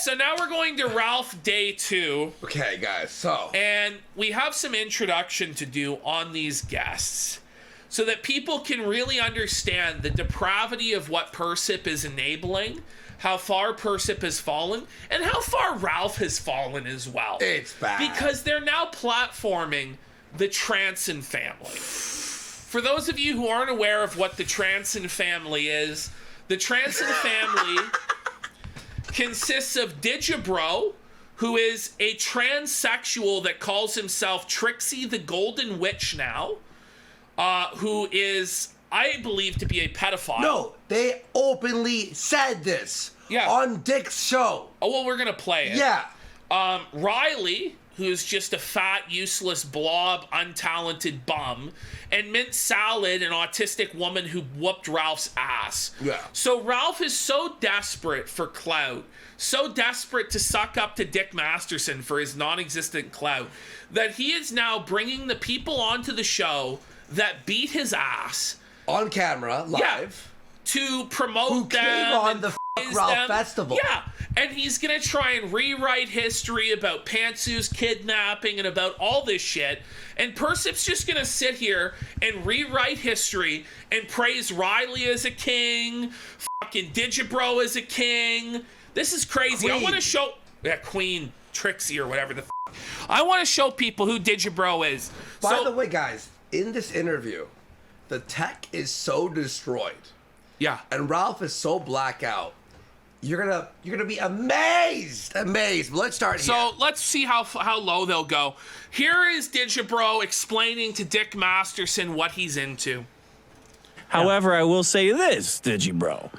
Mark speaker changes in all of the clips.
Speaker 1: so now we're going to Ralph Day 2.
Speaker 2: Okay, guys, so.
Speaker 1: And we have some introduction to do on these guests so that people can really understand the depravity of what Persip is enabling, how far Persip has fallen, and how far Ralph has fallen as well.
Speaker 2: It's bad.
Speaker 1: Because they're now platforming the Transon family. For those of you who aren't aware of what the Transon family is, the Transon family consists of Digibro, who is a transsexual that calls himself Trixie the Golden Witch now, who is, I believe, to be a pedophile.
Speaker 2: No, they openly said this on Dick's show.
Speaker 1: Oh, well, we're going to play it.
Speaker 2: Yeah.
Speaker 1: Riley, who's just a fat, useless blob, untalented bum, and Mint Salad, an autistic woman who whooped Ralph's ass.
Speaker 2: Yeah.
Speaker 1: So Ralph is so desperate for clout, so desperate to suck up to Dick Masterson for his non-existent clout, that he is now bringing the people onto the show that beat his ass.
Speaker 2: On camera, live.
Speaker 1: To promote
Speaker 2: Who
Speaker 1: them.
Speaker 2: came on the Ralph Festival.
Speaker 1: Yeah. And he's going to try and rewrite history about Pantsu's kidnapping and about all this shit. And Persip's just going to sit here and rewrite history and praise Riley as a king, fucking Digibro as a king. This is crazy.
Speaker 2: Queen.
Speaker 1: I want to show... Yeah, Queen, Trixie, or whatever the I want to show people who Digibro is.
Speaker 2: By the way, guys, in this interview, the tech is so destroyed.
Speaker 1: Yeah.
Speaker 2: And Ralph is so blackout. You're gonna be amazed. But let's start here.
Speaker 1: So let's see how low they'll go. Here is Digibro explaining to Dick Masterson what he's into.
Speaker 3: However, I will say this, Digibro.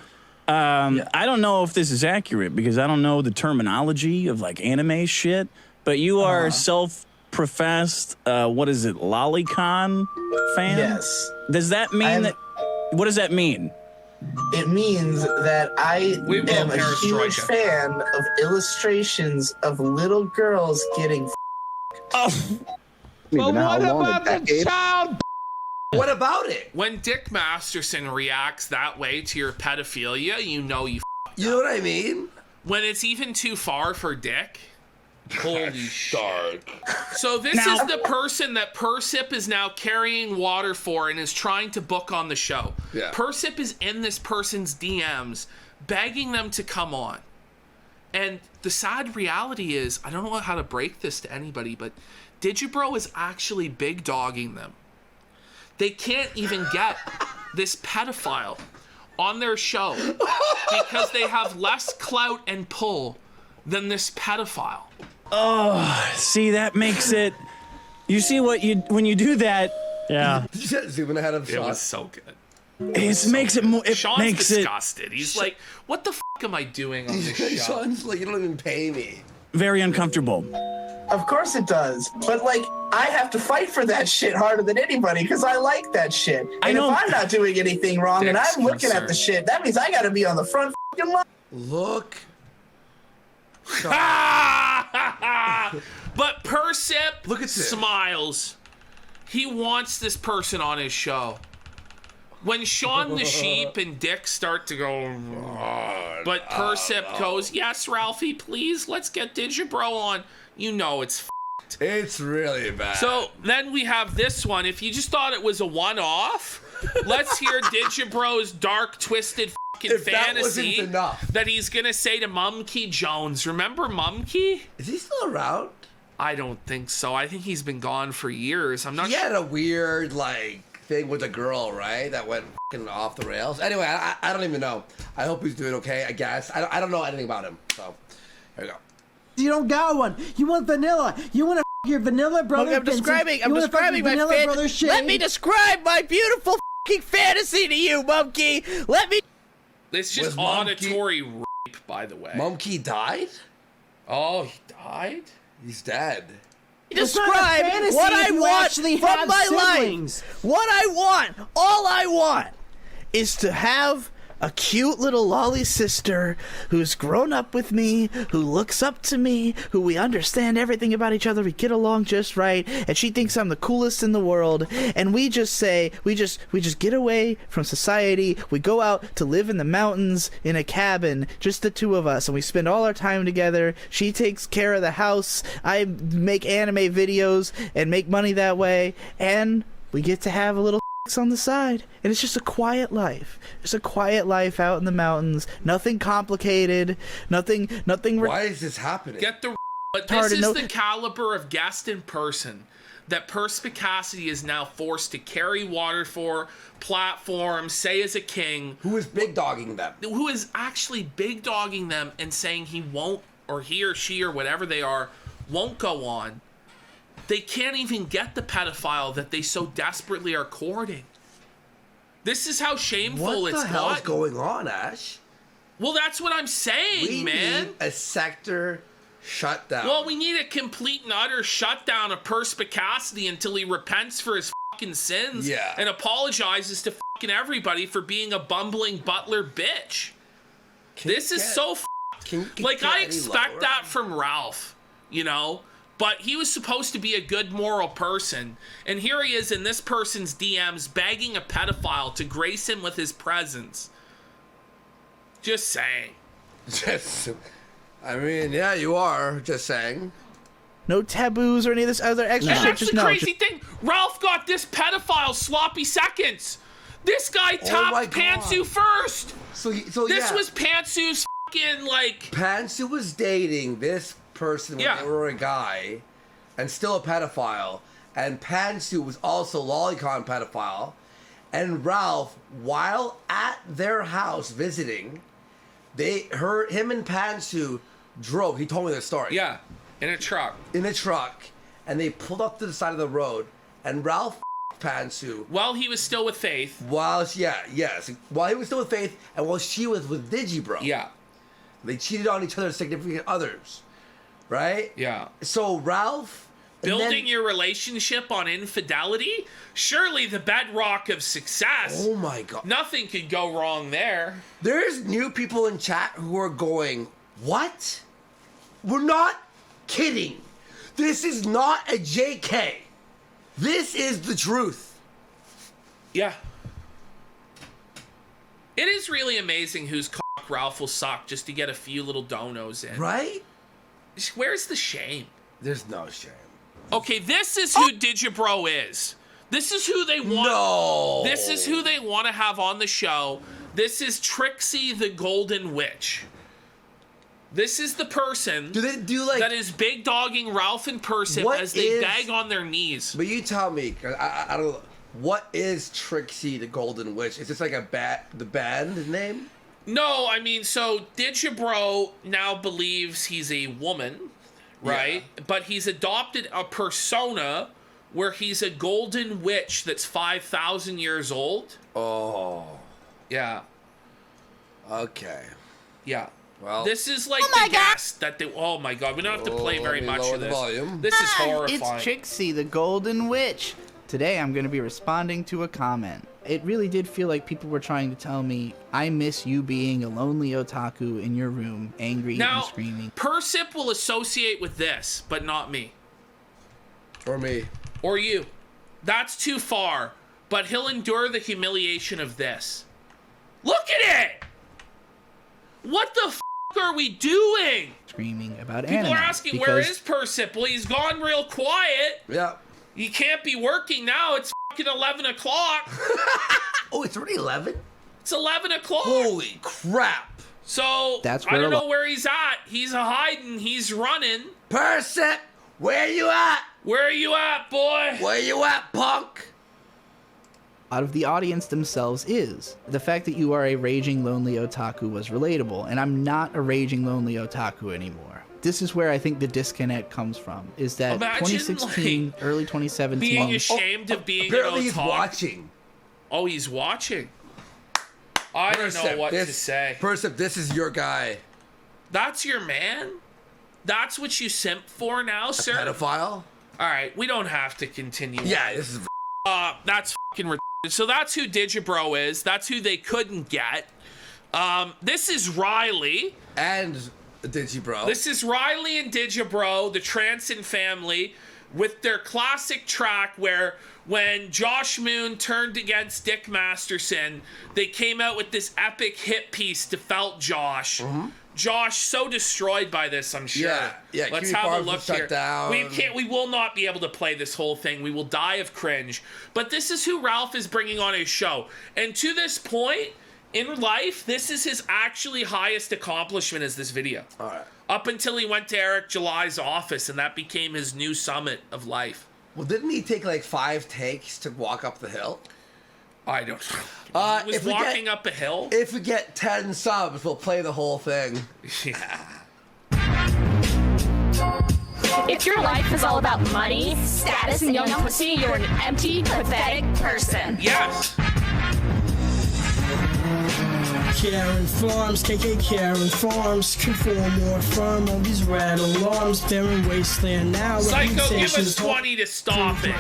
Speaker 3: I don't know if this is accurate because I don't know the terminology of like anime shit, but you are self-professed, what is it, lolicon fan?
Speaker 4: Yes.
Speaker 3: Does that mean that? What does that mean?
Speaker 4: It means that I am a huge fan of illustrations of little girls getting
Speaker 3: Oh.
Speaker 5: But what about the child?
Speaker 2: What about it?
Speaker 1: When Dick Masterson reacts that way to your pedophilia, you know you
Speaker 2: You know what I mean?
Speaker 1: When it's even too far for Dick. Holy shit. So this
Speaker 4: Now-
Speaker 1: is the person that Persip is now carrying water for and is trying to book on the show.
Speaker 2: Yeah.
Speaker 1: Persip is in this person's DMs begging them to come on. And the sad reality is, I don't know how to break this to anybody, but Digibro is actually big dogging them. They can't even get this pedophile on their show because they have less clout and pull than this pedophile.
Speaker 3: Oh, see, that makes it. You see what you when you do that? Yeah.
Speaker 2: Zooming ahead of
Speaker 1: It
Speaker 2: Sean.
Speaker 1: was so good.
Speaker 3: It makes it more. It
Speaker 1: Sean's
Speaker 3: makes
Speaker 1: disgusted. He's like, what the f*** am I doing on this show?
Speaker 2: Sean's like, you don't even pay me.
Speaker 3: very uncomfortable.
Speaker 4: Of course it does. But, like, I have to fight for that shit harder than anybody because I like that shit. And if I'm not doing anything wrong and I'm looking at the shit, that means I got to be on the front fucking line.
Speaker 2: Look.
Speaker 1: But Persip
Speaker 2: Look at this.
Speaker 1: smiles. He wants this person on his show. When Sean the Sheep and Dick start to go, but Persip goes, yes, Ralphie, please, let's get Digibro on. You know it's
Speaker 2: It's really bad.
Speaker 1: So then we have this one. If you just thought it was a one-off, let's hear Digibro's dark, twisted fucking
Speaker 2: If that
Speaker 1: fantasy
Speaker 2: wasn't enough.
Speaker 1: that he's going to say to Mumkey Jones. Remember Mumkey?
Speaker 2: Is he still around?
Speaker 1: I don't think so. I think he's been gone for years. I'm not
Speaker 2: He
Speaker 1: sure.
Speaker 2: had a weird, like, thing with a girl, right? That went fucking off the rails. Anyway, I don't even know. I hope he's doing okay, I guess. I don't know anything about him. So, here we go.
Speaker 6: You don't got one. You want vanilla. You want to your vanilla brother.
Speaker 5: Look, I'm describing my fantasy. Let me describe my beautiful fucking fantasy to you, Monkey. Let me.
Speaker 1: It's just
Speaker 2: Was Mumkey-
Speaker 1: auditory rape, by the way.
Speaker 2: Mumkey died?
Speaker 1: Oh, he died?
Speaker 2: He's dead.
Speaker 5: Describe what I want from my life. What I want, all I want, is to have a cute little lolly sister who's grown up with me, who looks up to me, who we understand everything about each other, we get along just right, and she thinks I'm the coolest in the world, and we just get away from society, we go out to live in the mountains in a cabin, just the two of us, and we spend all our time together. She takes care of the house, I make anime videos and make money that way, and we get to have a little on the side, and it's just a quiet life. Just a quiet life out in the mountains. Nothing complicated. Nothing.
Speaker 2: Why is this happening?
Speaker 1: But this is the caliber of guest in person that Perspicacity is now forced to carry water for, platform, say as a king.
Speaker 2: Who is big dogging them?
Speaker 1: Who is actually big dogging them and saying he won't, or he or she or whatever they are, won't go on. They can't even get the pedophile that they so desperately are courting. This is how shameful it's got.
Speaker 2: What the hell is going on, Ash?
Speaker 1: Well, that's what I'm saying, man.
Speaker 2: We need a sector shutdown.
Speaker 1: Well, we need a complete and utter shutdown of Perspicacity until he repents for his fucking sins and apologizes to fucking everybody for being a bumbling butler bitch. This is so like, I expect that from Ralph, you know? But he was supposed to be a good moral person, and here he is in this person's DMs begging a pedophile to grace him with his presence. Just saying.
Speaker 2: I mean, yeah, you are. Just saying.
Speaker 5: No taboos or any of this other extra shit.
Speaker 1: That's the crazy thing. Ralph got this pedophile sloppy seconds. This guy topped Pantsu first. So this was Pantsu's fucking, like...
Speaker 2: Pantsu was dating this person when they were a guy and still a pedophile, and Pantsu was also lolicon pedophile, and Ralph, while at their house visiting, him and Pantsu drove. He told me this story.
Speaker 1: Yeah, in a truck,
Speaker 2: and they pulled up to the side of the road, and Ralph Pantsu
Speaker 1: while he was still with Faith.
Speaker 2: While he was still with Faith, and while she was with Digibro.
Speaker 1: Yeah,
Speaker 2: they cheated on each other's significant others. Right?
Speaker 1: Yeah.
Speaker 2: So Ralph...
Speaker 1: Building your relationship on infidelity? Surely the bedrock of success.
Speaker 2: Oh my God.
Speaker 1: Nothing could go wrong there.
Speaker 2: There's new people in chat who are going, what? We're not kidding. This is not a JK. This is the truth.
Speaker 1: Yeah. It is really amazing whose cock Ralph will suck just to get a few little donos in.
Speaker 2: Right?
Speaker 1: Where's the shame?
Speaker 2: There's no shame.
Speaker 1: Okay, this is who Digibro is. This is who they want.
Speaker 2: No.
Speaker 1: This is who they want to have on the show. This is Trixie the Golden Witch. This is the person that is big dogging Ralph in person as they beg on their knees.
Speaker 2: But you tell me, I don't know. What is Trixie the Golden Witch? Is this like the band name? No,
Speaker 1: I mean, so Digibro now believes he's a woman, right? Yeah. But he's adopted a persona where he's a golden witch that's 5,000 years old.
Speaker 2: Oh.
Speaker 1: Yeah.
Speaker 2: Okay.
Speaker 1: Yeah.
Speaker 2: Well,
Speaker 1: this is like the guest that they... Oh my God, we don't have to play very much of this. This is horrifying.
Speaker 5: It's Trixie, the Golden Witch. Today I'm going to be responding to a comment. It really did feel like people were trying to tell me, I miss you being a lonely otaku in your room, angry and screaming.
Speaker 1: Persip will associate with this, but not me.
Speaker 2: Or me.
Speaker 1: Or you. That's too far, but he'll endure the humiliation of this. Look at it! What the f*** are we doing?
Speaker 5: Screaming about
Speaker 1: People
Speaker 5: anime.
Speaker 1: Are asking, where is Persip? Well, he's gone real quiet.
Speaker 2: Yeah.
Speaker 1: He can't be working now. It's fucking 11 o'clock.
Speaker 2: Oh, it's already 11?
Speaker 1: It's 11 o'clock.
Speaker 2: Holy crap.
Speaker 1: So, I don't know where he's at. He's hiding. He's running.
Speaker 2: Persip, where you at?
Speaker 1: Where are you at, boy?
Speaker 2: Where you at, punk?
Speaker 5: Out of the audience themselves is the fact that you are a raging lonely otaku was relatable, and I'm not a raging lonely otaku anymore. This is where I think the disconnect comes from, is that 2016, early 2017...
Speaker 1: Being ashamed of being
Speaker 2: apparently
Speaker 1: an otaku.
Speaker 2: He's watching.
Speaker 1: Oh, he's watching. I don't know what to say.
Speaker 2: Persip, this is your guy.
Speaker 1: That's your man? That's what you simp for now, sir?
Speaker 2: Pedophile?
Speaker 1: Alright, we don't have to continue.
Speaker 2: Yeah, this is...
Speaker 1: That's fucking retarded. So that's who Digibro is. That's who they couldn't get. This is Riley.
Speaker 2: And Digibro.
Speaker 1: This is Riley and Digibro, the Transon family, with their classic track where when Josh Moon turned against Dick Masterson, they came out with this epic hit piece to Felt Josh. Josh so destroyed by this, I'm sure.
Speaker 2: Yeah.
Speaker 1: Let's have a look here. We will not be able to play this whole thing. We will die of cringe. But this is who Ralph is bringing on his show. And to this point in life, this is his actually highest accomplishment is this video.
Speaker 2: All right.
Speaker 1: Up until he went to Eric July's office, and that became his new summit of life.
Speaker 2: Well, didn't he take like 5 takes to walk up the hill?
Speaker 1: I don't know. He was walking up a hill?
Speaker 2: If we get 10 subs, we'll play the whole thing.
Speaker 1: Yeah.
Speaker 7: If your life is all about money, status, and young pussy, you're an empty, pathetic person.
Speaker 1: Yes.
Speaker 8: Karen Farms, KK Karen Farms, conform more firm on these red alarms, barren wasteland now.
Speaker 1: Psycho, give us 20 to stop it.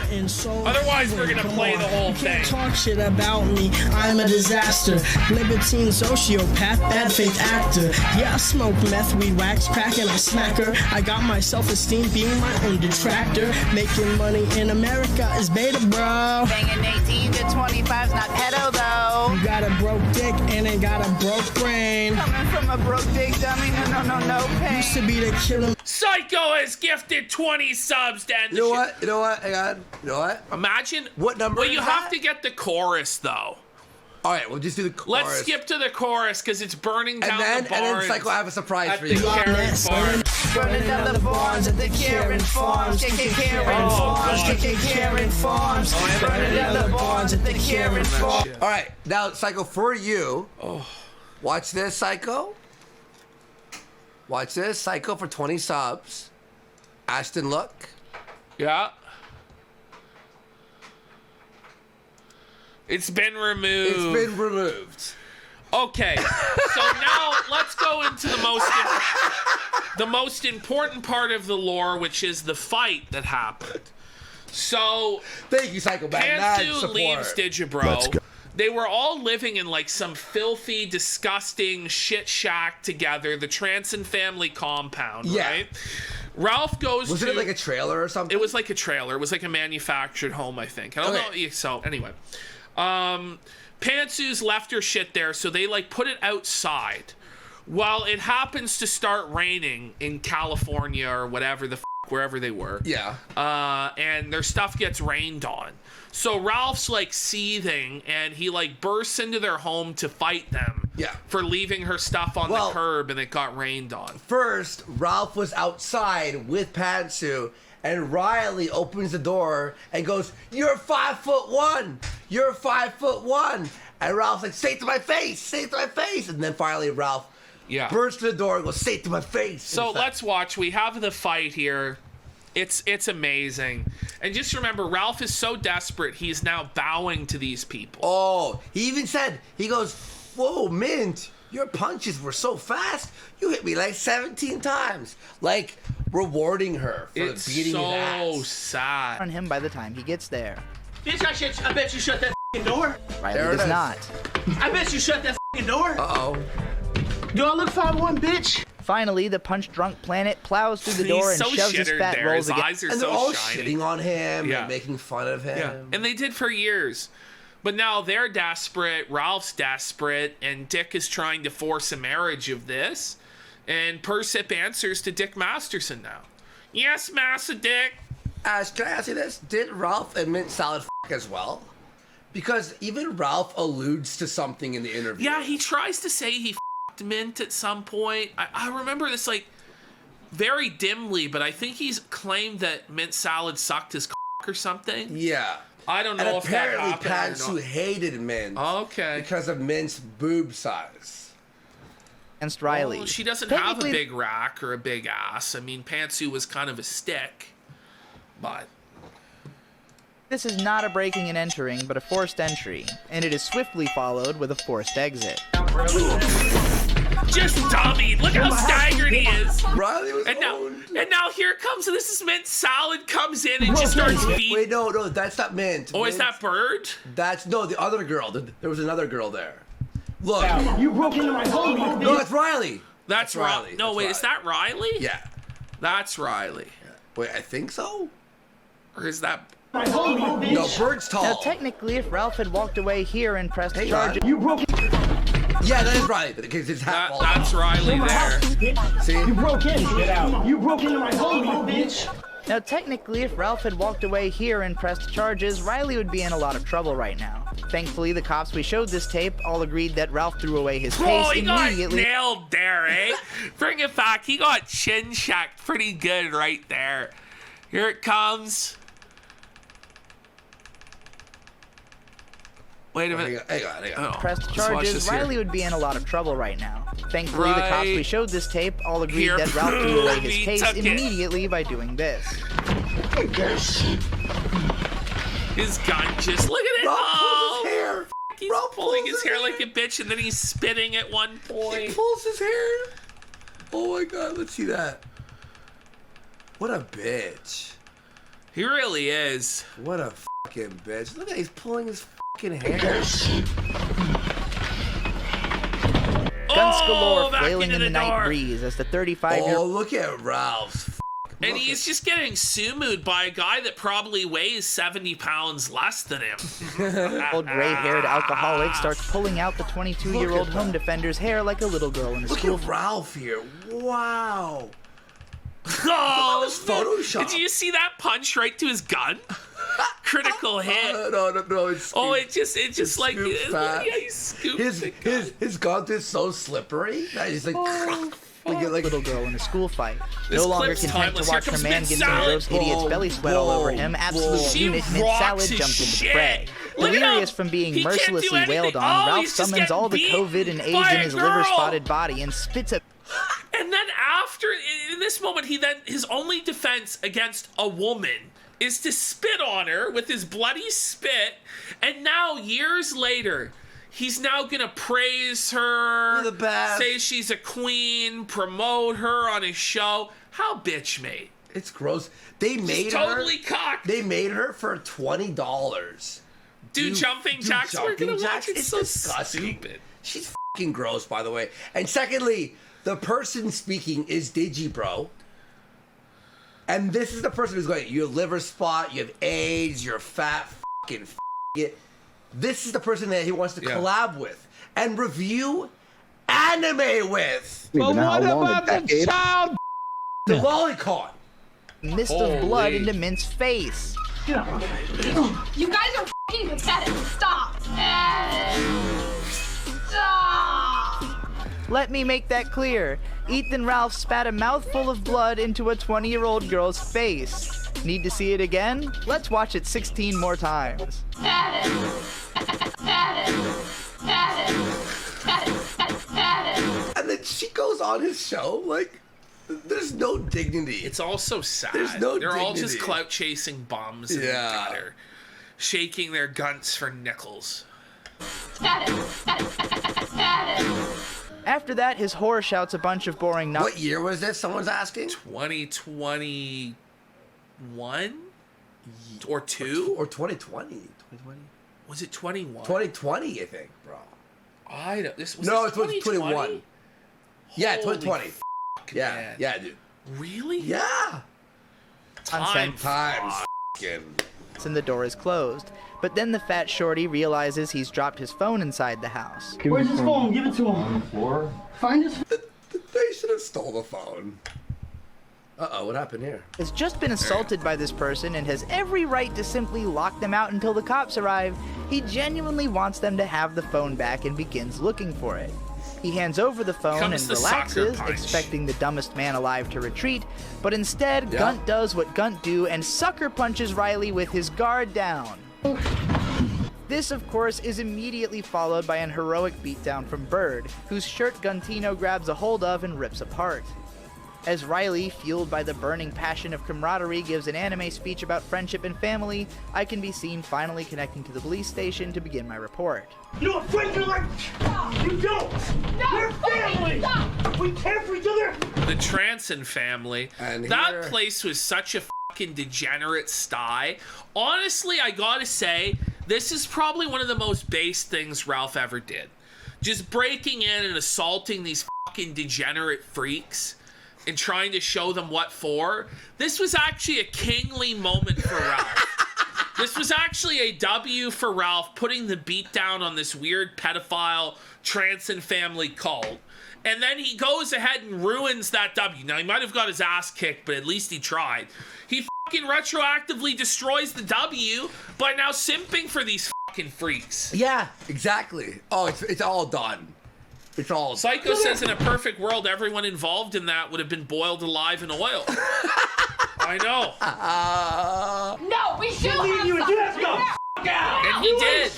Speaker 1: Otherwise, we're gonna play the whole thing.
Speaker 8: Talk shit about me, I'm a disaster. Libertine sociopath, bad faith actor. Yeah, I smoke meth, weed, wax, crack, and I smack her. I got my self-esteem being my own detractor. Making money in America is beta, bro.
Speaker 9: Banging 18 to 25's not pedo, though.
Speaker 8: You got a broke dick and ain't got a broke brain.
Speaker 9: Coming from a broke dick dummy, no pain.
Speaker 8: Used to be the killer.
Speaker 1: Psycho has gifted 20 subs to end the
Speaker 2: You know what? Hang on. You know what?
Speaker 1: Imagine.
Speaker 2: What number
Speaker 1: Well,
Speaker 2: is
Speaker 1: you
Speaker 2: that?
Speaker 1: have to get the chorus, though.
Speaker 2: All right, we'll just do the chorus.
Speaker 1: Let's skip to the chorus, because it's burning down the barns.
Speaker 2: And then, Psycho, I have a surprise
Speaker 1: at
Speaker 2: for
Speaker 1: the
Speaker 2: you.
Speaker 1: Karen Farm.
Speaker 9: Burning down the barns at the Karen Farms. KK Karen Farms. KK Karen Farms. Burning down the barns at the Karen Farms.
Speaker 2: All right, now, Psycho, for you. Watch this, Psycho. Watch this, Psycho, for 20 subs. Ashton, look.
Speaker 1: Yeah. It's been removed.
Speaker 2: It's been removed.
Speaker 1: Okay, so now let's go into the most important part of the lore, which is the fight that happened. So,
Speaker 2: thank you, Psycho.
Speaker 1: Pantsu leaves Digibro. They were all living in like some filthy, disgusting shit shack together, the Transon family compound, right? Ralph goes
Speaker 2: Was it like a trailer or something?
Speaker 1: It was like a trailer. It was like a manufactured home, I think. I don't know. So, anyway. Pantsu's left her shit there, so they like put it outside. Well, it happens to start raining in California or whatever the wherever they were.
Speaker 2: Yeah.
Speaker 1: And their stuff gets rained on. So Ralph's like seething, and he like bursts into their home to fight them.
Speaker 2: Yeah.
Speaker 1: For leaving her stuff on the curb, and it got rained on.
Speaker 2: First, Ralph was outside with Pantsu, and Riley opens the door and goes, "You're 5'1". You're 5'1". And Ralph's like, "Say it to my face. Say it to my face." And then finally, Ralph bursts to the door and goes, "Say it to my face."
Speaker 1: So let's watch. We have the fight here. It's amazing. And just remember, Ralph is so desperate, he's now bowing to these people.
Speaker 2: Oh, he even said, he goes, "Whoa, Mint, your punches were so fast. You hit me like 17 times." Like, rewarding her for beating his ass.
Speaker 1: It's so sad.
Speaker 5: On him by the time he gets there.
Speaker 10: Bitch, I bet you shut that door.
Speaker 5: Riley does not.
Speaker 10: I bet you shut that door.
Speaker 2: Uh-oh.
Speaker 10: Do I look 5'1", bitch?
Speaker 5: Finally, the punch-drunk planet plows through the door and shoves his fat rolls again.
Speaker 1: Eyes are
Speaker 2: And
Speaker 1: so
Speaker 2: they're all
Speaker 1: shiny.
Speaker 2: shitting on him and making fun of him.
Speaker 1: Yeah. And they did for years. But now they're desperate, Ralph's desperate, and Dick is trying to force a marriage of this. And Persip answers to Dick Masterson now. "Yes, Massa Dick."
Speaker 2: Ash, can I ask you this? Did Ralph and Mint Salad as well? Because even Ralph alludes to something in the interview.
Speaker 1: Yeah, he tries to say he Mint at some point. I remember this like very dimly, but I think he's claimed that Mint Salad sucked his or something.
Speaker 2: Yeah.
Speaker 1: I don't know if that happened.
Speaker 2: Apparently, Pantsu hated Mint.
Speaker 1: Okay.
Speaker 2: Because of Mint's boob size.
Speaker 5: Against Riley.
Speaker 1: Well, she doesn't have a big rack or a big ass. I mean, Pantsu was kind of a stick. But
Speaker 5: this is not a breaking and entering, but a forced entry, and it is swiftly followed with a forced exit.
Speaker 1: Just dummy. Look how staggered he is.
Speaker 2: Riley was
Speaker 1: and now here comes, this is Mint Salad comes in and just starts beating.
Speaker 2: Wait, no, that's not Mint.
Speaker 1: Oh, is that Bird?
Speaker 2: That's, no, the other girl. There was another girl there. Look.
Speaker 10: You broke into my home, you
Speaker 2: No, that's Riley.
Speaker 1: That's Riley. No,
Speaker 2: That's
Speaker 1: wait,
Speaker 2: Riley.
Speaker 1: is that Riley?
Speaker 2: Yeah.
Speaker 1: That's Riley.
Speaker 2: Wait, I think so.
Speaker 1: Or is that...
Speaker 10: my home, you bitch.
Speaker 2: No, Bird's tall.
Speaker 5: Now, technically, if Ralph had walked away here and pressed
Speaker 2: Hang
Speaker 5: charges,
Speaker 2: on.
Speaker 10: You broke
Speaker 2: Yeah, that is Riley, because his hat falls off.
Speaker 1: That's Riley there.
Speaker 2: See?
Speaker 10: You broke in. Get out. You broke into my home, you bitch.
Speaker 5: Now, technically, if Ralph had walked away here and pressed charges, Riley would be in a lot of trouble right now. Thankfully, the cops we showed this tape all agreed that Ralph threw away his case
Speaker 1: Oh, he got
Speaker 5: immediately.
Speaker 1: nailed there, eh? Bring it back. He got chin-checked pretty good right there. Here it comes. Wait a minute.
Speaker 2: Hang on.
Speaker 1: Oh,
Speaker 5: Pressed
Speaker 1: let's watch
Speaker 5: charges,
Speaker 1: this here.
Speaker 5: Riley would be in a lot of trouble right now. Thankfully, the cops we
Speaker 1: Right
Speaker 5: showed this tape all agreed
Speaker 1: here.
Speaker 5: that Ralph threw away his
Speaker 1: He
Speaker 5: case
Speaker 1: took it.
Speaker 5: immediately by doing this.
Speaker 1: His gun just... Look at it.
Speaker 2: Ralph
Speaker 1: Oh,
Speaker 2: pulls his hair.
Speaker 1: he's
Speaker 2: Ralph
Speaker 1: pulling
Speaker 2: pulls
Speaker 1: his hair like a bitch, and then he's spitting at one
Speaker 2: He
Speaker 1: point.
Speaker 2: pulls his hair. Oh my god, let's see that. What a bitch.
Speaker 1: He really is.
Speaker 2: What a fucking bitch. Look at he's pulling his fucking hair.
Speaker 5: Guns galore
Speaker 1: back
Speaker 5: flailing
Speaker 1: into
Speaker 5: in the
Speaker 1: door.
Speaker 5: night breeze as the 35-year-old
Speaker 2: Oh, look at Ralph's.
Speaker 1: And he's just getting sumued by a guy that probably weighs 70 pounds less than him.
Speaker 5: gray-haired alcoholic starts pulling out the 22-year-old home defender's hair like a little girl in a
Speaker 2: Look
Speaker 5: school.
Speaker 2: at Ralph here. Wow.
Speaker 1: Oh,
Speaker 2: was Photoshopped.
Speaker 1: did you see that punch right to his gun? Critical hit.
Speaker 2: No. It's
Speaker 1: Oh, it just like
Speaker 2: scooped fast.
Speaker 1: yeah, he scooped the gun.
Speaker 2: his gun is so slippery that he's like, like
Speaker 5: Little girl in a school fight.
Speaker 1: This
Speaker 5: No longer
Speaker 1: clip's
Speaker 5: content to
Speaker 1: timeless. Here
Speaker 5: watch her
Speaker 1: comes
Speaker 5: man
Speaker 1: Mint
Speaker 5: get some
Speaker 1: Salad.
Speaker 5: gross idiot's belly sweat all over him. Absolute
Speaker 1: She
Speaker 5: unit Mint
Speaker 1: rocks
Speaker 5: Salad
Speaker 1: his
Speaker 5: jumps into the
Speaker 1: shit.
Speaker 5: fray.
Speaker 1: Look at him.
Speaker 5: Delirious from being
Speaker 1: He can't do
Speaker 5: mercilessly
Speaker 1: anything.
Speaker 5: wailed on,
Speaker 1: Oh,
Speaker 5: Ralph
Speaker 1: he's just
Speaker 5: summons all the
Speaker 1: getting
Speaker 5: COVID and
Speaker 1: beaten
Speaker 5: AIDS
Speaker 1: by
Speaker 5: in
Speaker 1: a
Speaker 5: his
Speaker 1: girl.
Speaker 5: liver-spotted body and spits a...
Speaker 1: And then after, in this moment, his only defense against a woman is to spit on her with his bloody spit. And now, years later, he's now gonna praise her,
Speaker 2: You're the best.
Speaker 1: say she's a queen, promote her on his show. How bitch made?
Speaker 2: it's gross. They made
Speaker 1: Totally
Speaker 2: her.
Speaker 1: cocked.
Speaker 2: They made her for $20.
Speaker 1: Do jumping jacks. We're gonna
Speaker 2: jumping
Speaker 1: watch
Speaker 2: jacks?
Speaker 1: it.
Speaker 2: It's
Speaker 1: So
Speaker 2: disgusting.
Speaker 1: stupid.
Speaker 2: She's fucking gross, by the way. And secondly, the person speaking is Digibro. And this is the person who's going, you have liver spot, you have AIDS, you're fat fucking it. This is the person that he wants to collab with and review anime with.
Speaker 11: But what about the child?
Speaker 2: The lolicon.
Speaker 5: mist of blood into Mint's face.
Speaker 7: You guys are f***ing pathetic. Stop. Stop.
Speaker 5: Let me make that clear. Ethan Ralph spat a mouthful of blood into a 20-year-old girl's face. Need to see it again? Let's watch it 16 more times.
Speaker 2: And then she goes on his show like, there's no dignity.
Speaker 1: It's all so sad.
Speaker 2: There's no
Speaker 1: They're all
Speaker 2: dignity.
Speaker 1: just clout chasing bums in the gutter, shaking their guns for nickels.
Speaker 5: After that, his whore shouts a bunch of boring
Speaker 2: What year was this? Someone's asking?
Speaker 1: 2021 or 2
Speaker 2: or 2020. 2020.
Speaker 1: Was it 21?
Speaker 2: 2020, I think, bro.
Speaker 1: I don't. This was
Speaker 2: No,
Speaker 1: this
Speaker 2: it was 2021. Yeah,
Speaker 1: Holy
Speaker 2: 2020.
Speaker 1: f-
Speaker 2: Yeah,
Speaker 1: man.
Speaker 2: yeah, dude.
Speaker 1: Really?
Speaker 2: Yeah.
Speaker 1: Time.
Speaker 5: and the door is closed. But then the fat shorty realizes he's dropped his phone inside the house.
Speaker 10: Where's his phone? Give it to him.
Speaker 11: On the floor?
Speaker 10: Find his.
Speaker 2: They should have stole the phone. Uh-oh, what happened here?
Speaker 5: Has just been assaulted by this person and has every right to simply lock them out until the cops arrive. He genuinely wants them to have the phone back and begins looking for it. He hands over the phone
Speaker 1: Comes
Speaker 5: and
Speaker 1: the sucker
Speaker 5: relaxes,
Speaker 1: punch.
Speaker 5: expecting the dumbest man alive to retreat, but instead, Gunt does what Gunt do and sucker punches Riley with his guard down. This, of course, is immediately followed by an heroic beatdown from Bird, whose shirt Guntino grabs a hold of and rips apart. As Riley, fueled by the burning passion of camaraderie, gives an anime speech about friendship and family, I can be seen finally connecting to the police station to begin my report.
Speaker 10: You know what friends are like? You don't. We're family. We care for each other.
Speaker 1: The Transon family.
Speaker 2: And
Speaker 1: that
Speaker 2: here-
Speaker 1: place was such a fucking degenerate sty. Honestly, I gotta say, this is probably one of the most base things Ralph ever did. just breaking in and assaulting these fucking degenerate freaks and trying to show them what for. This was actually a kingly moment for Ralph. This was actually a W for Ralph, putting the beat down on this weird pedophile Transon family cult. And then he goes ahead and ruins that W. Now, he might have got his ass kicked, but at least he tried. He fucking retroactively destroys the W by now simping for these fucking freaks.
Speaker 2: Yeah, exactly. Oh, it's all done. It's all
Speaker 1: Psycho says in a perfect world, everyone involved in that would have been boiled alive in oil. I know.
Speaker 7: No, we should have
Speaker 10: you and go.
Speaker 1: And he did.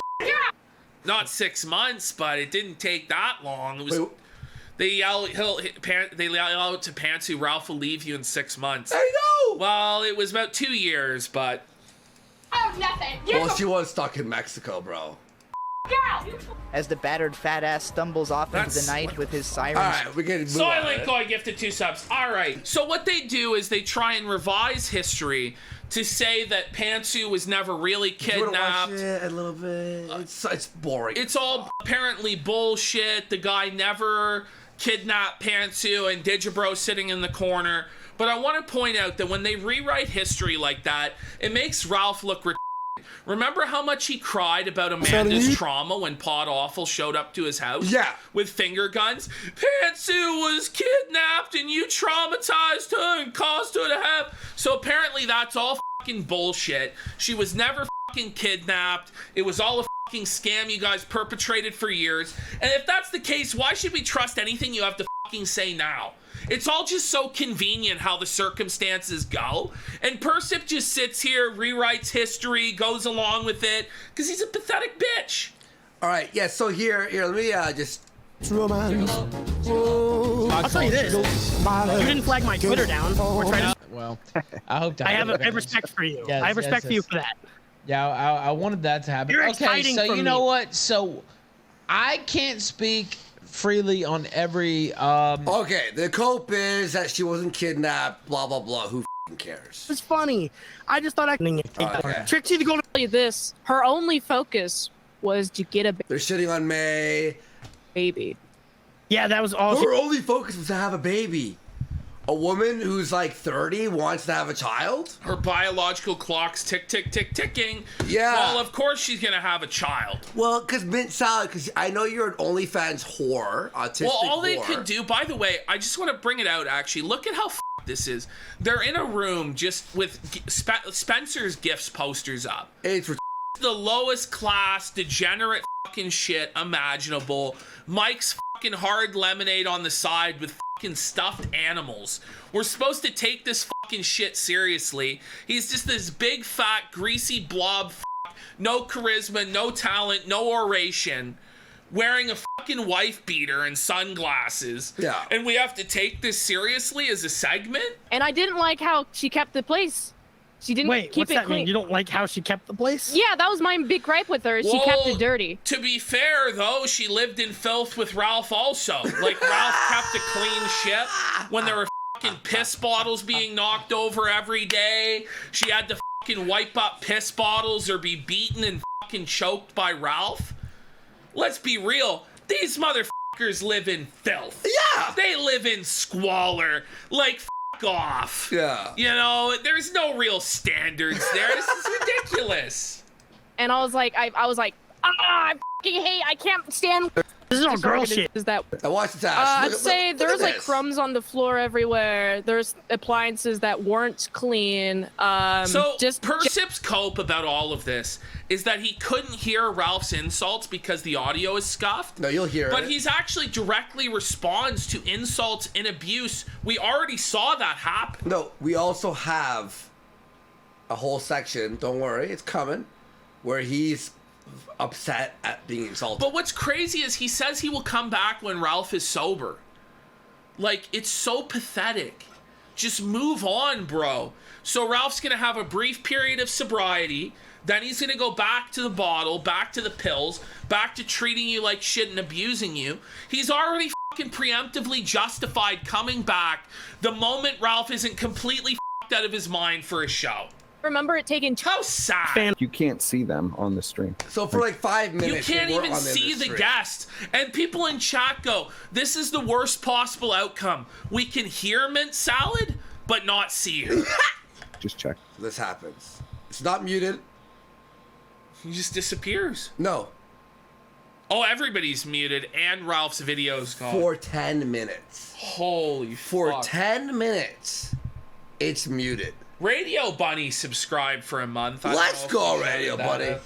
Speaker 1: Not 6 months, but it didn't take that long. It was. They yell out to Pantsu, Ralph will leave you in 6 months.
Speaker 2: I know!
Speaker 1: Well, it was about 2 years, but...
Speaker 7: Oh, nothing.
Speaker 2: Well, she was stuck in Mexico, bro.
Speaker 7: Girl!
Speaker 5: As the battered fat ass stumbles off into the night with his sirens.
Speaker 2: Alright, we're getting
Speaker 1: Soylent Koi gifted 2 subs. Alright, so what they do is they try and revise history to say that Pantsu was never really kidnapped.
Speaker 2: Watch it a little bit. It's boring.
Speaker 1: It's all apparently bullshit. The guy never kidnapped Pantsu and Digibro sitting in the corner. But I want to point out that when they rewrite history like that, it makes Ralph look retarded. Remember how much he cried about Amanda's trauma when Pod Awful showed up to his house?
Speaker 2: Yeah.
Speaker 1: With finger guns? Pantsu was kidnapped and you traumatized her and caused her to have... So apparently that's all fucking bullshit. She was never fucking kidnapped. It was all a fucking scam you guys perpetrated for years. And if that's the case, why should we trust anything you have to fucking say now? It's all just so convenient how the circumstances go. And Persip just sits here, rewrites history, goes along with it, because he's a pathetic bitch.
Speaker 2: All right, yeah, so here, let me just...
Speaker 8: Romance.
Speaker 12: I'll tell you this. You didn't flag my Twitter down. Or try to...
Speaker 13: Well, I hope that
Speaker 12: I have respect for you.
Speaker 13: Yes,
Speaker 12: I have respect
Speaker 13: yes,
Speaker 12: for you for that.
Speaker 13: Yeah, I wanted that to happen.
Speaker 12: You're
Speaker 13: okay,
Speaker 12: exciting
Speaker 13: so
Speaker 12: for
Speaker 13: you
Speaker 12: me.
Speaker 13: know what? So I can't speak freely on every
Speaker 2: Okay, the cope is that she wasn't kidnapped, blah blah blah. Who f***ing cares?
Speaker 12: It's funny. I just thought I could
Speaker 2: Okay.
Speaker 12: Trixie to go to
Speaker 14: tell you this. Her only focus was to get a
Speaker 2: They're shitting on May.
Speaker 14: baby.
Speaker 12: Yeah, that was awesome.
Speaker 2: Her only focus was to have a baby. A woman who's like 30 wants to have a child?
Speaker 1: Her biological clock's tick, tick, tick, ticking.
Speaker 2: Yeah.
Speaker 1: Well, of course she's gonna have a child.
Speaker 2: Well, because Mint Salad, because I know you're an OnlyFans whore, autistic
Speaker 1: Well, all they
Speaker 2: whore.
Speaker 1: could do, by the way, I just want to bring it out, actually. Look at how this is. They're in a room just with Spencer's Gifts posters up.
Speaker 2: It's
Speaker 1: the lowest class, degenerate fucking shit imaginable. Mike's fucking hard lemonade on the side with fucking stuffed animals. We're supposed to take this fucking shit seriously. He's just this big, fat, greasy blob no charisma, no talent, no oration, wearing a fucking wife beater and sunglasses.
Speaker 2: Yeah.
Speaker 1: And we have to take this seriously as a segment?
Speaker 14: And I didn't like how she kept the place. She didn't
Speaker 12: Wait,
Speaker 14: keep
Speaker 12: what's
Speaker 14: it
Speaker 12: that
Speaker 14: clean.
Speaker 12: mean? You don't like how she kept the place?
Speaker 14: Yeah, that was my big gripe with her. She kept it dirty.
Speaker 1: To be fair, though, she lived in filth with Ralph also. Like, Ralph kept a clean ship when there were fucking piss bottles being knocked over every day. She had to fucking wipe up piss bottles or be beaten and fucking choked by Ralph. Let's be real. These motherfuckers live in filth.
Speaker 2: Yeah!
Speaker 1: They live in squalor. Like, off.
Speaker 2: Yeah.
Speaker 1: You know, there's no real standards there. This is ridiculous.
Speaker 14: And I was like, I fucking hate, I can't stand.
Speaker 12: This is all girl shit.
Speaker 14: Is that?
Speaker 2: I watched the ass.
Speaker 14: I'd say there's like crumbs on the floor everywhere. There's appliances that weren't clean.
Speaker 1: So Persip's cope about all of this is that he couldn't hear Ralph's insults because the audio is scuffed.
Speaker 2: No, you'll hear
Speaker 1: but
Speaker 2: it.
Speaker 1: He's actually directly responds to insults and abuse. We already saw that happen.
Speaker 2: No, we also have a whole section, don't worry, it's coming, where he's upset at being insulted.
Speaker 1: But what's crazy is he says he will come back when Ralph is sober. Like, it's so pathetic. Just move on, bro. So Ralph's gonna have a brief period of sobriety, then he's gonna go back to the bottle, back to the pills, back to treating you like shit and abusing you. He's already fucking preemptively justified coming back the moment Ralph isn't completely fucked out of his mind for a show.
Speaker 14: remember it taking
Speaker 1: how sad.
Speaker 11: You can't see them on the stream.
Speaker 2: So for like 5 minutes,
Speaker 1: you can't even see the guest. And people in chat go, "This is the worst possible outcome. We can hear Mint Salad, but not see you."
Speaker 11: Just check.
Speaker 2: This happens. It's not muted.
Speaker 1: He just disappears.
Speaker 2: No.
Speaker 1: Oh, everybody's muted, and Ralph's video's gone.
Speaker 2: For 10 minutes.
Speaker 1: Holy
Speaker 2: For
Speaker 1: fuck.
Speaker 2: 10 minutes, it's muted.
Speaker 1: Radio Bunny subscribed for a month.
Speaker 2: Let's go, Radio Bunny.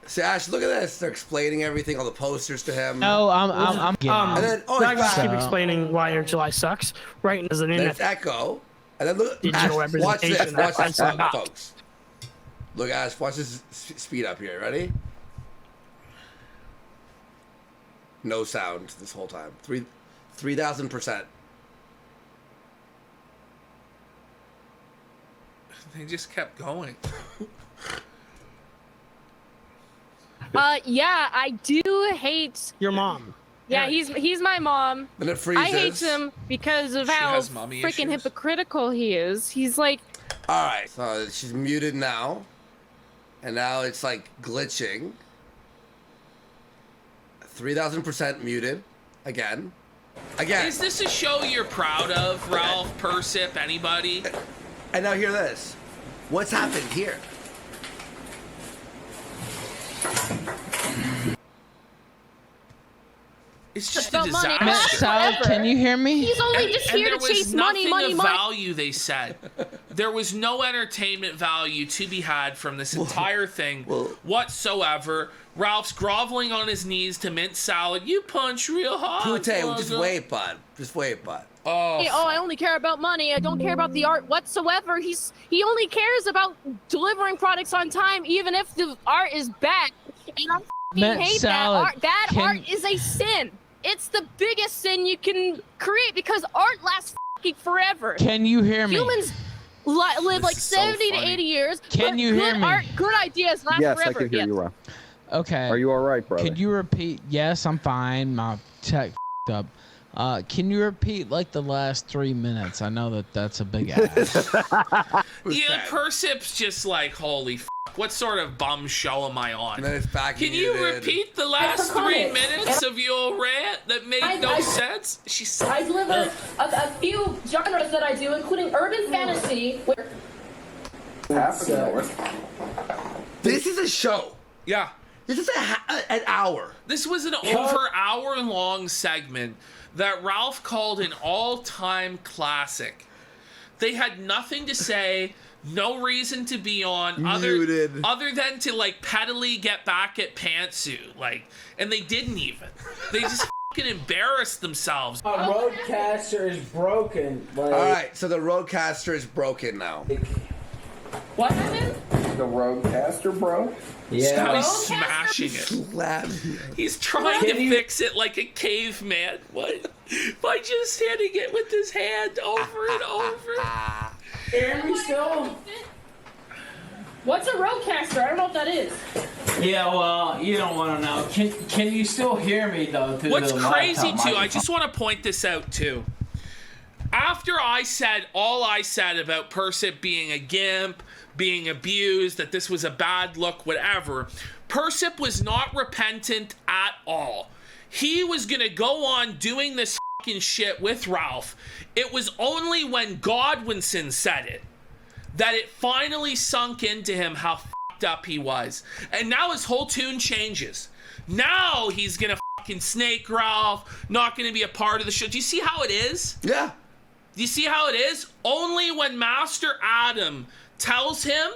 Speaker 2: See, Ash, look at this. They're explaining everything, all the posters to him.
Speaker 13: No, I'm
Speaker 2: and then,
Speaker 12: I gotta keep explaining why your July sucks. Right as an
Speaker 2: then
Speaker 12: internet.
Speaker 2: it's Echo. And then look,
Speaker 12: Digital
Speaker 2: Ash, watch this.
Speaker 12: representation,
Speaker 2: Watch
Speaker 12: that's
Speaker 2: this,
Speaker 12: not.
Speaker 2: folks. Look, Ash, watch this speed up here. Ready? No sound this whole time. 3,000%.
Speaker 1: They just kept going.
Speaker 14: Yeah, I do hate
Speaker 12: your mom.
Speaker 14: Yeah, he's my mom.
Speaker 2: And it freezes.
Speaker 14: I hate him because of how
Speaker 1: has mommy
Speaker 14: freaking
Speaker 1: issues.
Speaker 14: hypocritical he is. He's like,
Speaker 2: All right, so she's muted now. And now it's like glitching. 3,000% muted. Again.
Speaker 1: Is this a show you're proud of, Ralph, Persip, anybody?
Speaker 2: And now hear this. What's happened here?
Speaker 1: It's just
Speaker 14: about
Speaker 1: a
Speaker 14: money.
Speaker 1: disaster.
Speaker 14: Matt
Speaker 13: Salad, can you hear me?
Speaker 14: he's only just here to chase money, money, money.
Speaker 1: Value, they said. There was no entertainment value to be had from this entire thing whatsoever. Ralph's groveling on his knees to Mint Salad. You punch real hard.
Speaker 2: Pute, just wait, bud. Just wait, bud.
Speaker 14: Hey, I only care about money. I don't care about the art whatsoever. He only cares about delivering products on time, even if the art is bad. And I
Speaker 13: Mint
Speaker 14: hate
Speaker 13: Salad,
Speaker 14: that art. Bad art is a sin. It's the biggest sin you can create because art lasts forever.
Speaker 13: Can you hear me?
Speaker 14: Humans live like
Speaker 2: is so
Speaker 14: 70 to
Speaker 2: funny.
Speaker 14: 80 years.
Speaker 13: Can
Speaker 14: but
Speaker 13: you hear
Speaker 14: good
Speaker 13: me?
Speaker 14: Art, good ideas last
Speaker 11: Yes,
Speaker 14: forever.
Speaker 11: I can hear you, Rob.
Speaker 13: Okay.
Speaker 11: Are you all right, brother?
Speaker 13: Could you repeat? Yes, I'm fine. My tech up. Can you repeat like the last 3 minutes? I know that's a big ass.
Speaker 1: Yeah, Persip's just like, holy f***, what sort of bum show am I on?
Speaker 2: And then it's back
Speaker 1: Can you repeat the last 3 minutes of your rant that made no sense?
Speaker 7: I deliver a few genres that I do, including urban fantasy.
Speaker 2: This is a show.
Speaker 1: Yeah.
Speaker 2: This is an hour.
Speaker 1: This was an over hour-long segment that Ralph called an all-time classic. They had nothing to say, no reason to be on, other than to like pettily get back at Pantsu, like, and they didn't even. They just fucking embarrassed themselves.
Speaker 15: A roadcaster is broken.
Speaker 2: All right, so the roadcaster is broken now.
Speaker 7: What happened?
Speaker 15: The roadcaster broke?
Speaker 1: Yeah. Now he's smashing it. He's trying to fix it like a caveman. What? By just hitting it with his hand over and over.
Speaker 15: Hear me still?
Speaker 7: What's a roadcaster? I don't know what that is.
Speaker 15: Yeah, well, you don't want to know. Can you still hear me, though?
Speaker 1: What's crazy, too, I just want to point this out, too. After I said all I said about Persip being a gimp, being abused, that this was a bad look, whatever, Persip was not repentant at all. He was going to go on doing this fucking shit with Ralph. It was only when Godwinson said it that it finally sunk into him how fucked up he was. And now his whole tune changes. Now he's going to fucking snake Ralph, not going to be a part of the show. Do you see how it is?
Speaker 2: Yeah.
Speaker 1: Do you see how it is? Only when Master Adam tells him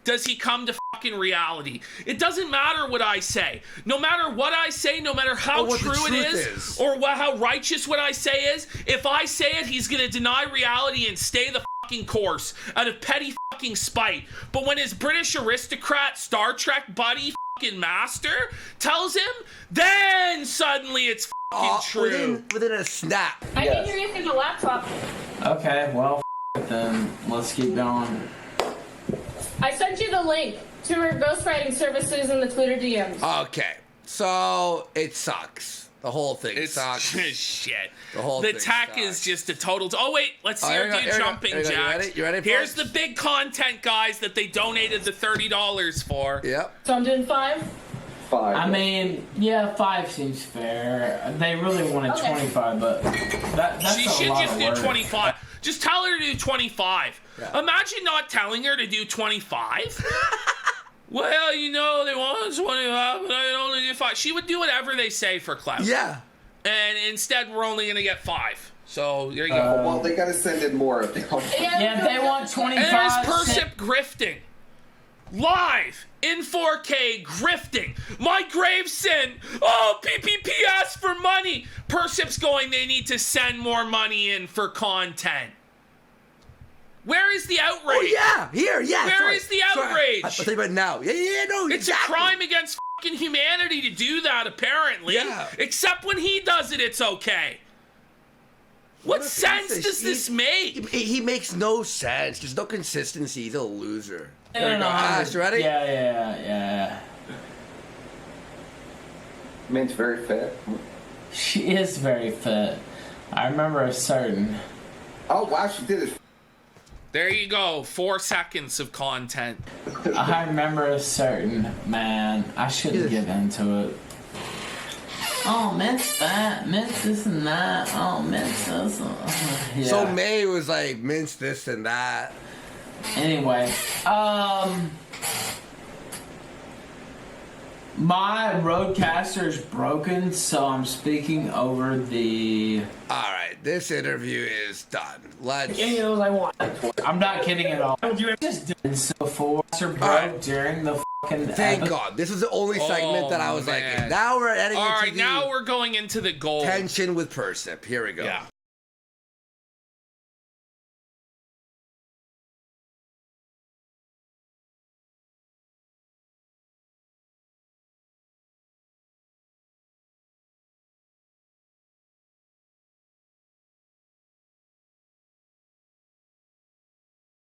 Speaker 1: does he come to fucking reality. It doesn't matter what I say. No matter what I say, no matter how true it is, or how righteous what I say is, if I say it, he's going to deny reality and stay the fucking course out of petty fucking spite. But when his British aristocrat Star Trek buddy fucking Master tells him, then suddenly it's fucking true.
Speaker 2: Within a snap.
Speaker 7: I can hear you through the laptop.
Speaker 15: Okay, well, then let's keep going.
Speaker 7: I sent you the link to her ghostwriting services in the Twitter DMs.
Speaker 2: Okay, so it sucks. The whole thing sucks.
Speaker 1: Shit.
Speaker 2: The
Speaker 1: thing tech is just a total. Oh wait, let's see her do jumping jacks.
Speaker 2: You ready?
Speaker 1: Here's the big content, guys, that they donated the $30 for.
Speaker 2: Yep.
Speaker 14: So I'm doing 5.
Speaker 15: I mean, yeah, 5 seems fair. They really wanted 25, but that's
Speaker 1: she
Speaker 15: a
Speaker 1: should
Speaker 15: lot
Speaker 1: just
Speaker 15: of
Speaker 1: do
Speaker 15: work.
Speaker 1: 25. Just tell her to do 25. Yeah. Imagine not telling her to do 25. Well, you know, they want 25, but I only do 5. She would do whatever they say for clout.
Speaker 2: Yeah.
Speaker 1: And instead, we're only going to get 5. So, there you go.
Speaker 16: Well, they got to send in more if they want.
Speaker 15: Yeah, if they want 25.
Speaker 1: And there's Persip grifting. Live in 4K grifting. My grave sin. Oh, PPP asked for money. Persip's going, they need to send more money in for content. Where is the outrage?
Speaker 2: Oh, yeah. Here, yeah.
Speaker 1: Where is the outrage?
Speaker 2: I'll tell you about now. Yeah, no.
Speaker 1: It's exactly. A crime against fucking humanity to do that, apparently.
Speaker 2: Yeah.
Speaker 1: Except when he does it, it's okay. What sense does this make?
Speaker 2: He makes no sense. There's no consistency. He's a loser.
Speaker 15: There you go.
Speaker 2: Ash, ready?
Speaker 15: Yeah.
Speaker 16: Mint's very fit.
Speaker 15: She is very fit. I remember a certain.
Speaker 16: Oh, wow, she did it.
Speaker 1: There you go. 4 seconds of content.
Speaker 15: I remember a certain man. I shouldn't get into it. Oh, Mint's that. Mint's this and that. Oh, Mint's this. Yeah.
Speaker 2: So May was like, Mint's this and that.
Speaker 15: Anyway, my Rodecaster is broken, so I'm speaking over the.
Speaker 2: All right, this interview is done. Let's.
Speaker 15: Any of those I want. I'm not kidding at all. Just did so before broke during the fucking.
Speaker 2: Thank God, this was the only segment that I was like. Now we're heading into
Speaker 1: now we're going into the goal
Speaker 2: tension with Persip. Here we go.
Speaker 1: Yeah.